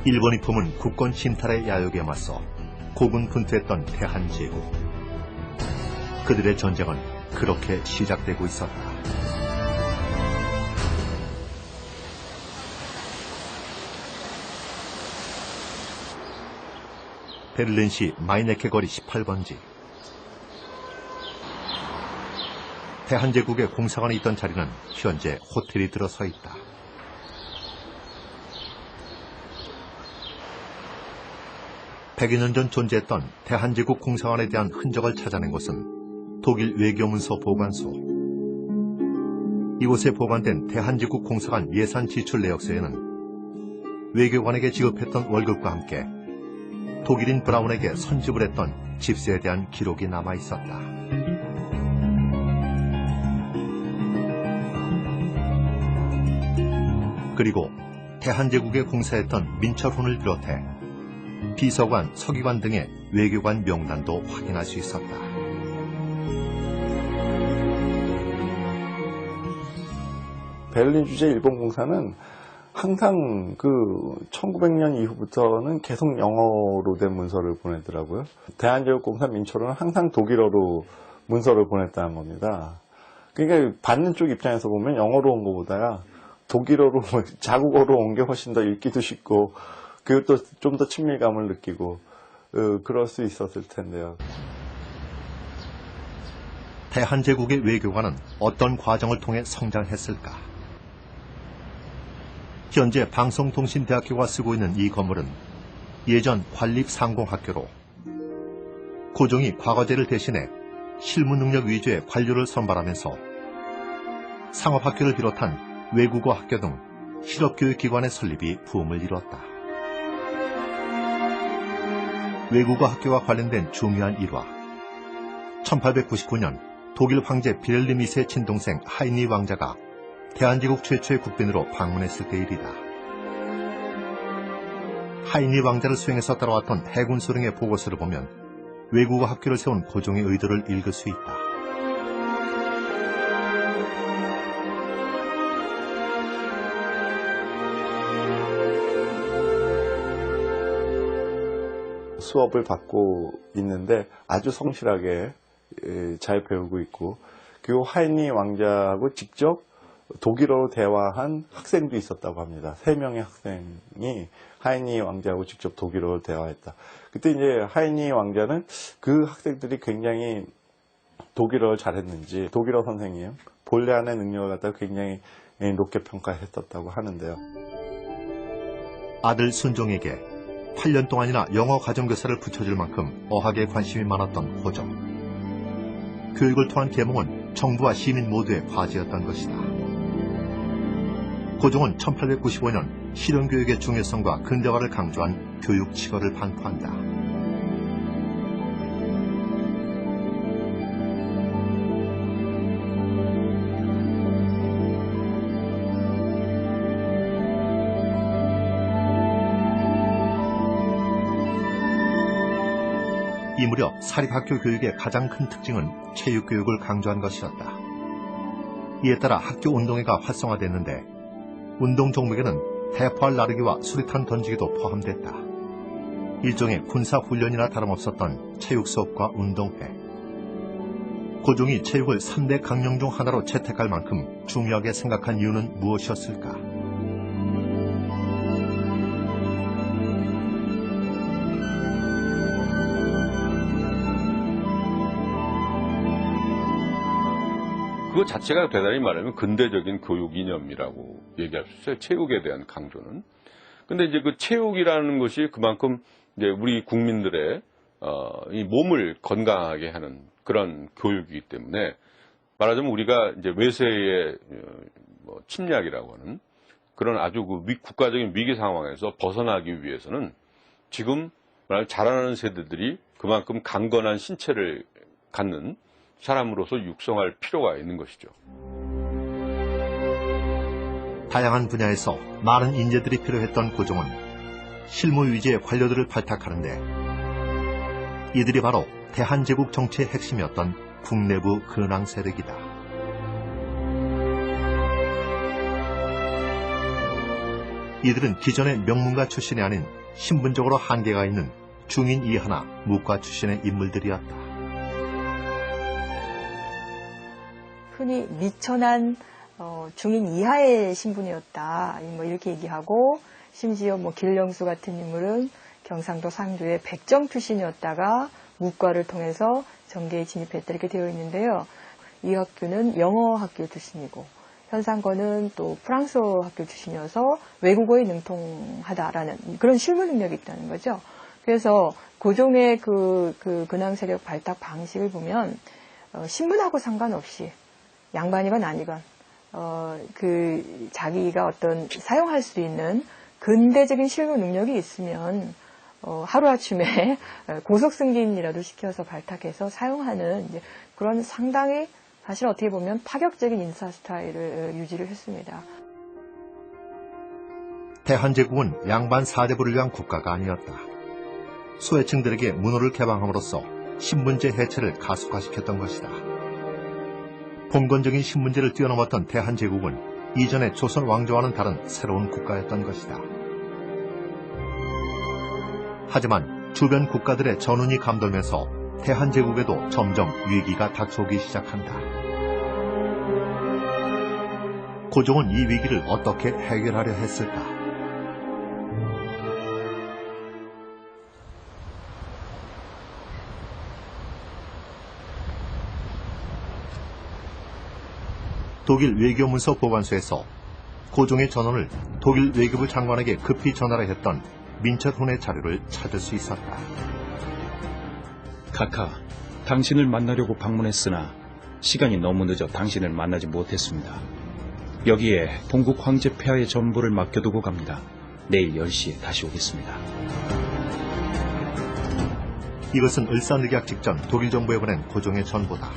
일본이 품은 국권 침탈의 야욕에 맞서 고군분투했던 대한제국. 그들의 전쟁은 그렇게 시작되고 있었다. 베를린시 마이네케 거리 18번지. 대한제국의 공사관이 있던 자리는 현재 호텔이 들어서 있다. 백여 년 전 존재했던 대한제국 공사관에 대한 흔적을 찾아낸 곳은 독일 외교문서 보관소. 이곳에 보관된 대한제국 공사관 예산 지출 내역서에는 외교관에게 지급했던 월급과 함께 독일인 브라운에게 선집을 했던 집세에 대한 기록이 남아 있었다. 그리고 대한제국에 공사했던 민철훈을 비롯해 비서관, 서기관 등의 외교관 명단도 확인할 수 있었다. 베를린 주재 일본 공사는 항상 1900년 이후부터는 계속 영어로 된 문서를 보내더라고요. 대한제국공사 민철은 항상 독일어로 문서를 보냈다는 겁니다. 그러니까 받는 쪽 입장에서 보면 영어로 온 것보다 독일어로, 자국어로 온 게 훨씬 더 읽기도 쉽고, 그리고 또 좀 더 친밀감을 느끼고, 그럴 수 있었을 텐데요. 대한제국의 외교관은 어떤 과정을 통해 성장했을까? 현재 방송통신대학교가 쓰고 있는 이 건물은 예전 관립상공학교로 고종이 과거제를 대신해 실무능력 위주의 관료를 선발하면서 상업학교를 비롯한 외국어 학교 등 실업교육기관의 설립이 붐을 이뤘다. 외국어 학교와 관련된 중요한 일화. 1899년 독일 황제 빌헬름 2세 친동생 하이니 왕자가 대한제국 최초의 국빈으로 방문했을 때 일이다. 하이니 왕자를 수행해서 따라왔던 해군 소령의 보고서를 보면 외국어 학교를 세운 고종의 의도를 읽을 수 있다. 수업을 받고 있는데 아주 성실하게 잘 배우고 있고, 그리고 하이니 왕자하고 직접 독일어로 대화한 학생도 있었다고 합니다. 3명의 학생이 하이니 왕자하고 직접 독일어로 대화했다. 그때 이제 하이니 왕자는 그 학생들이 굉장히 독일어를 잘했는지 독일어 선생님 본래안의 능력을 갖다가 굉장히 높게 평가했었다고 하는데요. 아들 순종에게 8년 동안이나 영어 가정교사를 붙여줄 만큼 어학에 관심이 많았던 고종. 교육을 통한 계몽은 정부와 시민 모두의 과제였던 것이다. 고종은 1895년 실용교육의 중요성과 근대화를 강조한 교육칙어를 반포한다. 이 무렵 사립학교 교육의 가장 큰 특징은 체육교육을 강조한 것이었다. 이에 따라 학교 운동회가 활성화됐는데 운동 종목에는 대포알 나르기와 수리탄 던지기도 포함됐다. 일종의 군사훈련이나 다름없었던 체육 수업과 운동회. 고종이 체육을 3대 강령 중 하나로 채택할 만큼 중요하게 생각한 이유는 무엇이었을까? 그것 자체가 대단히 말하면 근대적인 교육 이념이라고 얘기할 수 있어요. 체육에 대한 강조는. 근데 이제 그 체육이라는 것이 그만큼 이제 우리 국민들의 이 몸을 건강하게 하는 그런 교육이기 때문에 말하자면 우리가 이제 외세의 침략이라고 하는 그런 아주 그 국가적인 위기 상황에서 벗어나기 위해서는 지금 말하자면 자라나는 세대들이 그만큼 강건한 신체를 갖는 사람으로서 육성할 필요가 있는 것이죠. 다양한 분야에서 많은 인재들이 필요했던 고종은 실무 위주의 관료들을 발탁하는데 이들이 바로 대한제국 정치의 핵심이었던 국내부 근황 세력이다. 이들은 기존의 명문가 출신이 아닌 신분적으로 한계가 있는 중인 이하나 무과 출신의 인물들이었다. 흔히 미천한 중인 이하의 신분이었다. 뭐 이렇게 얘기하고, 심지어 뭐 길령수 같은 인물은 경상도 상주의 백정 출신이었다가 무과를 통해서 정계에 진입했다 이렇게 되어 있는데요. 이학규는 영어 학교 출신이고 현상건은 또 프랑스어 학교 출신이어서 외국어에 능통하다라는 그런 실무 능력이 있다는 거죠. 그래서 고종의 그 근황 세력 발탁 방식을 보면 신분하고 상관없이 양반이건 아니건 자기가 어떤 사용할 수 있는 근대적인 실무 능력이 있으면 하루아침에 고속 승진이라도 시켜서 발탁해서 사용하는 이제 그런 상당히 사실 어떻게 보면 파격적인 인사 스타일을 유지를 했습니다. 대한제국은 양반 사대부를 위한 국가가 아니었다. 소외층들에게 문호를 개방함으로써 신분제 해체를 가속화시켰던 것이다. 봉건적인 신분제를 뛰어넘었던 대한제국은 이전의 조선 왕조와는 다른 새로운 국가였던 것이다. 하지만 주변 국가들의 전운이 감돌면서 대한제국에도 점점 위기가 닥쳐오기 시작한다. 고종은 이 위기를 어떻게 해결하려 했을까? 독일 외교문서 보관소에서 고종의 전원을 독일 외교부 장관에게 급히 전하라 했던 민첩훈의 자료를 찾을 수 있었다. 카카, 당신을 만나려고 방문했으나 시간이 너무 늦어 당신을 만나지 못했습니다. 여기에 본국 황제 폐하의 전부를 맡겨두고 갑니다. 내일 10시에 다시 오겠습니다. 이것은 을사늑약 직전 독일 정부에 보낸 고종의 전보다.